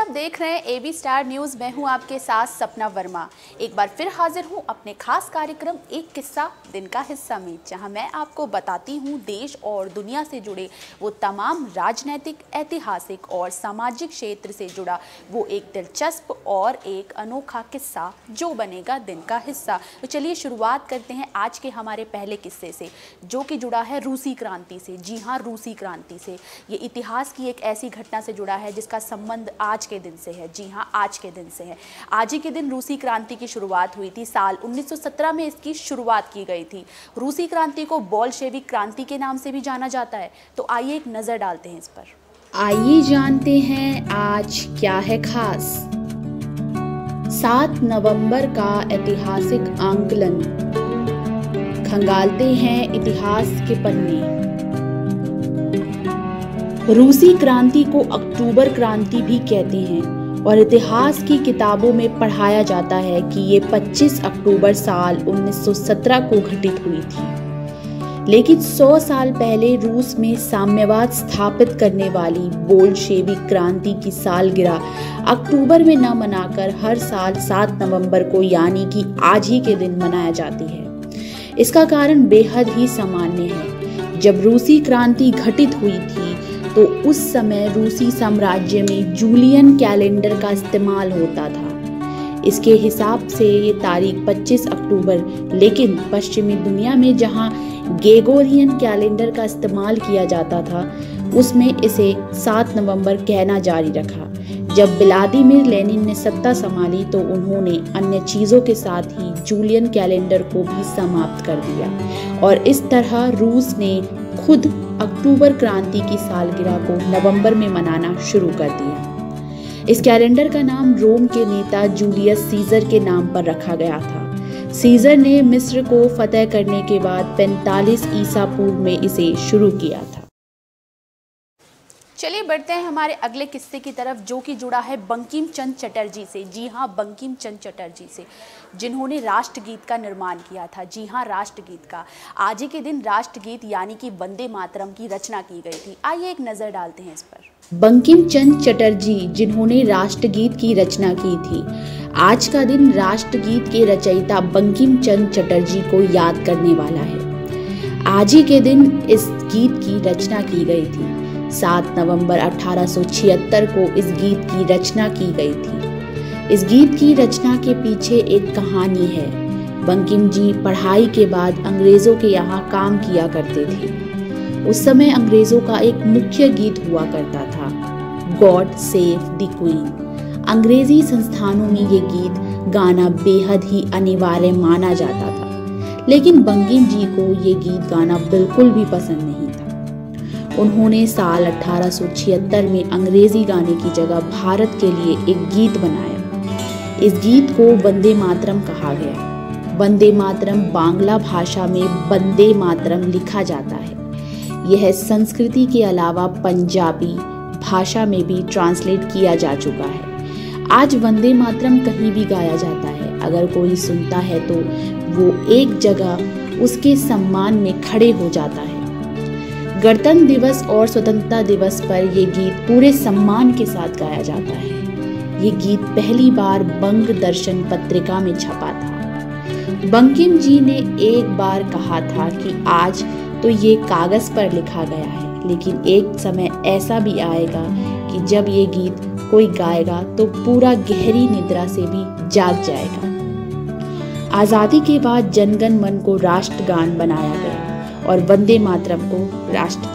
आप देख रहे हैं एबी स्टार न्यूज़। मैं हूं आपके साथ सपना वर्मा। एक बार फिर हाजिर हूं अपने खास कार्यक्रम एक किस्सा दिन का हिस्सा में, जहां मैं आपको बताती हूं देश और दुनिया से जुड़े वो तमाम राजनीतिक, ऐतिहासिक और सामाजिक क्षेत्र से जुड़ा वो एक दिलचस्प और एक अनोखा किस्सा जो बनेगा दिन का हिस्सा। तो चलिए शुरुआत करते हैं आज के हमारे पहले किस्से से, जो कि जुड़ा है रूसी क्रांति से। जी हाँ, रूसी क्रांति से। ये इतिहास की एक ऐसी घटना से जुड़ा है जिसका संबंध आज के दिन से है। जी हाँ, आज के दिन से है। आज ही के दिन रूसी क्रांति की शुरुआत हुई थी। साल 1917 में इसकी शुरुआत की गई थी। रूसी क्रांति को बोल्शेविक क्रांति के नाम से भी जाना जाता है। तो आइए एक नज़र डालते हैं इस पर। आइए जानते हैं आज क्या है खास। 7 नवंबर का ऐतिहासिक आंकलन। खंगालते हैं इतिहास के पन्ने। रूसी क्रांति को अक्टूबर क्रांति भी कहते हैं और इतिहास की किताबों में पढ़ाया जाता है कि ये 25 अक्टूबर साल 1917 को घटित हुई थी। लेकिन 100 साल पहले रूस में साम्यवाद स्थापित करने वाली बोल्शेविक क्रांति की सालगिरह अक्टूबर में न मनाकर हर साल 7 नवंबर को यानी कि आज ही के दिन मनाया जाती है। इसका कारण बेहद ही सामान्य है। जब रूसी क्रांति घटित हुई थी तो उस समय रूसी साम्राज्य में जूलियन कैलेंडर का इस्तेमाल होता था। इसके हिसाब से ये तारीख 25 अक्टूबर, लेकिन पश्चिमी दुनिया में जहां ग्रेगोरियन कैलेंडर का इस्तेमाल किया जाता था उसमें इसे 7 नवंबर कहना जारी रखा। जब व्लादिमीर लेनिन ने सत्ता संभाली तो उन्होंने अन्य चीज़ों के साथ ही जूलियन कैलेंडर को भी समाप्त कर दिया और इस तरह रूस ने खुद अक्टूबर क्रांति की सालगिरह को नवंबर में मनाना शुरू कर दिया। इस कैलेंडर का नाम रोम के नेता जूलियस सीजर के नाम पर रखा गया था। सीजर ने मिस्र को फतह करने के बाद 45 ईसा पूर्व में इसे शुरू किया था। चलिए बढ़ते हैं हमारे अगले किस्से की तरफ, जो कि जुड़ा है बंकिम चंद्र चटर्जी से। जी हाँ, बंकिम चंद्र चटर्जी से, जिन्होंने राष्ट्रगीत का निर्माण किया था। जी हाँ, राष्ट्रगीत का। आज ही के दिन राष्ट्रगीत यानी कि वंदे मातरम की रचना की गई थी। आइए एक नज़र डालते हैं इस पर। बंकिम चंद्र चटर्जी, जिन्होंने राष्ट्रगीत की रचना की थी। आज का दिन राष्ट्रगीत के रचयिता बंकिम चंद्र चटर्जी को याद करने वाला है। आज ही के दिन इस गीत की रचना की गई थी। 7 नवंबर 1876 को इस गीत की रचना की गई थी। इस गीत की रचना के पीछे एक कहानी है। बंकिम जी पढ़ाई के बाद अंग्रेजों के यहाँ काम किया करते थे। उस समय अंग्रेजों का एक मुख्य गीत हुआ करता था, गॉड सेव द क्वीन। अंग्रेजी संस्थानों में ये गीत गाना बेहद ही अनिवार्य माना जाता था, लेकिन बंकिम जी को ये गीत गाना बिल्कुल भी पसंद नहीं था। उन्होंने साल 1876 में अंग्रेजी गाने की जगह भारत के लिए एक गीत बनाया। इस गीत को वंदे मातरम कहा गया। वंदे मातरम बांग्ला भाषा में वंदे मातरम लिखा जाता है। यह संस्कृति के अलावा पंजाबी भाषा में भी ट्रांसलेट किया जा चुका है। आज वंदे मातरम कहीं भी गाया जाता है। अगर कोई सुनता है तो वो एक जगह उसके सम्मान में खड़े हो जाता है। गणतंत्र दिवस और स्वतंत्रता दिवस पर यह गीत पूरे सम्मान के साथ गाया जाता है। ये गीत पहली बार बंग दर्शन पत्रिका में छपा था। बंकिम जी ने एक बार कहा था कि आज तो ये कागज पर लिखा गया है, लेकिन एक समय ऐसा भी आएगा कि जब ये गीत कोई गाएगा तो पूरा गहरी निद्रा से भी जाग जाएगा। आज़ादी के बाद जनगण मन को राष्ट्रगान बनाया गया और वंदे मातरम को राष्ट्रगीत।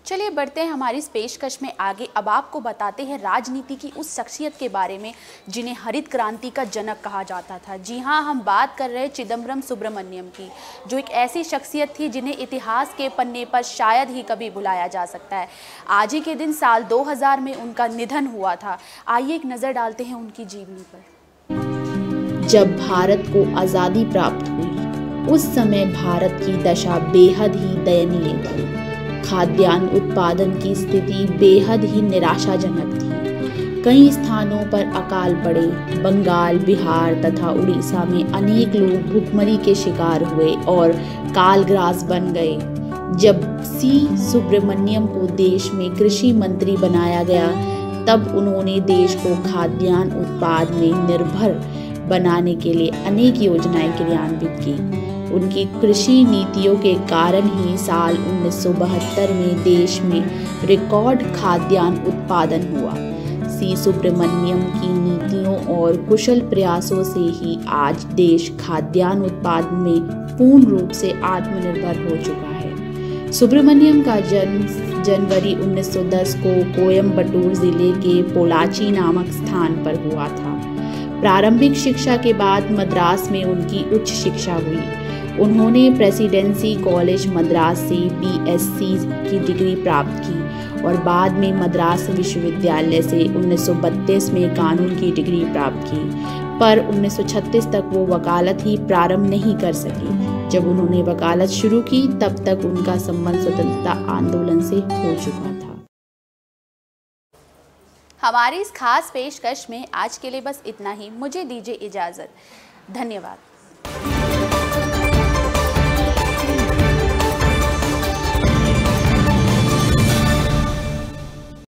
चलिए बढ़ते हैं हमारी इस पेशकश में आगे। अब आपको बताते हैं राजनीति की उस शख्सियत के बारे में जिन्हें हरित क्रांति का जनक कहा जाता था। जी हाँ, हम बात कर रहे हैं चिदम्बरम सुब्रमण्यम की, जो एक ऐसी शख्सियत थी जिन्हें इतिहास के पन्ने पर शायद ही कभी भुलाया जा सकता है। आज ही के दिन साल 2000 में उनका निधन हुआ था। आइए एक नज़र डालते हैं उनकी जीवनी पर। जब भारत को आज़ादी प्राप्त हुई उस समय भारत की दशा बेहद ही दयनीय थी। खाद्यान्न उत्पादन की स्थिति बेहद ही निराशाजनक थी। कई स्थानों पर अकाल पड़े। बंगाल, बिहार तथा उड़ीसा में अनेक लोग भूखमरी के शिकार हुए और कालग्रास बन गए। जब सी सुब्रमण्यम को देश में कृषि मंत्री बनाया गया तब उन्होंने देश को खाद्यान्न उत्पाद में निर्भर बनाने के लिए अनेक योजनाएं क्रियान्वित की। उनकी कृषि नीतियों के कारण ही साल 1972 में देश में रिकॉर्ड खाद्यान्न उत्पादन हुआ। सी सुब्रमण्यम की नीतियों और कुशल प्रयासों से ही आज देश खाद्यान्न उत्पादन में पूर्ण रूप से आत्मनिर्भर हो चुका है। सुब्रमण्यम का जन्म जनवरी 1910 को कोयम्बटूर जिले के पोलाची नामक स्थान पर हुआ था। प्रारंभिक शिक्षा के बाद मद्रास में उनकी उच्च शिक्षा हुई। उन्होंने प्रेसिडेंसी कॉलेज मद्रास से बीएससी की डिग्री प्राप्त की और बाद में मद्रास विश्वविद्यालय से 1932 में कानून की डिग्री प्राप्त की, पर 1936 तक वो वकालत ही प्रारंभ नहीं कर सके। जब उन्होंने वकालत शुरू की तब तक उनका संबंध स्वतंत्रता आंदोलन से हो चुका था। हमारी इस खास पेशकश में आज के लिए बस इतना ही। मुझे दीजिए इजाज़त। धन्यवाद।